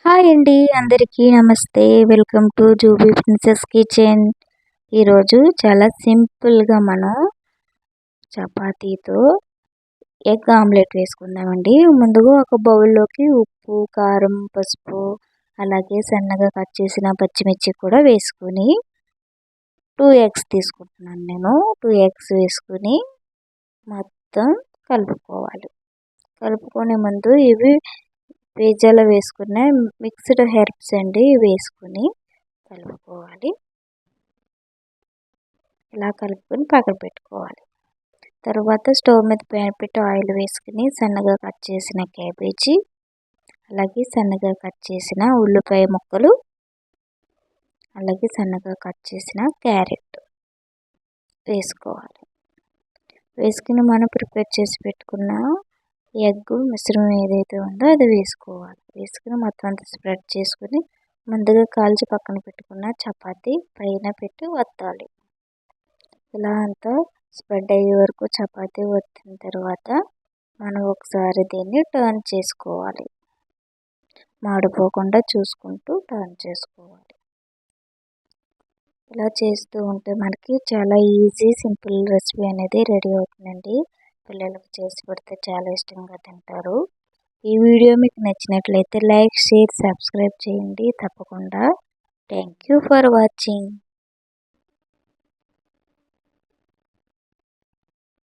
Hi అండి, అందరికీ నమస్తే. Welcome to Jubi princess kitchen. ఈరోజు చాలా సింపుల్గా మనం చపాతీతో ఎగ్ ఆమ్లెట్ వేసుకుందామండి. ముందుగా ఒక బౌల్లోకి ఉప్పు, కారం, పసుపు, అలాగే సన్నగా కట్ చేసిన పచ్చిమిర్చి కూడా వేసుకుని 2 ఎగ్స్ తీసుకుంటున్నాను నేను. 2 ఎగ్స్ వేసుకుని మొత్తం కలుపుకోవాలి. కలుపుకునే ముందు ఇవి పిజ్జాలో వేసుకున్న మిక్స్డ్ హెర్బ్స్ అండి, వేసుకుని కలుపుకోవాలి. ఇలా కలుపుకొని పక్కన పెట్టుకోవాలి. తర్వాత స్టవ్ మీద ప్యాన్ పెట్టి ఆయిల్ వేసుకుని సన్నగా కట్ చేసిన క్యాబేజీ, అలాగే సన్నగా కట్ చేసిన ఉల్లిపాయ ముక్కలు, అలాగే సన్నగా కట్ చేసిన క్యారెట్ వేసుకోవాలి. వేసుకుని మనం ప్రిపేర్ చేసి పెట్టుకున్న ఎగ్ మిశ్రమం ఏదైతే ఉందో అది వేసుకోవాలి. వేసుకుని మొత్తం అంతా స్ప్రెడ్ చేసుకుని ముందుగా కాల్చి పక్కన పెట్టుకున్న చపాతీ పైన పెట్టి వత్తాలి. ఇలా అంతా స్ప్రెడ్ అయ్యే వరకు చపాతీ వత్తిన తర్వాత మనం ఒకసారి దీన్ని టర్న్ చేసుకోవాలి. మాడిపోకుండా చూసుకుంటూ టర్న్ చేసుకోవాలి. ఇలా చేస్తూ ఉంటే మనకి చాలా ఈజీ సింపుల్ రెసిపీ అనేది రెడీ అవుతుందండి. పిల్లలకు చేసి పెడితే చాలా ఇష్టంగా తింటారు. ఈ వీడియో మీకు నచ్చినట్లయితే లైక్, షేర్, సబ్స్క్రైబ్ చేయండి తప్పకుండా. Thank you for watching.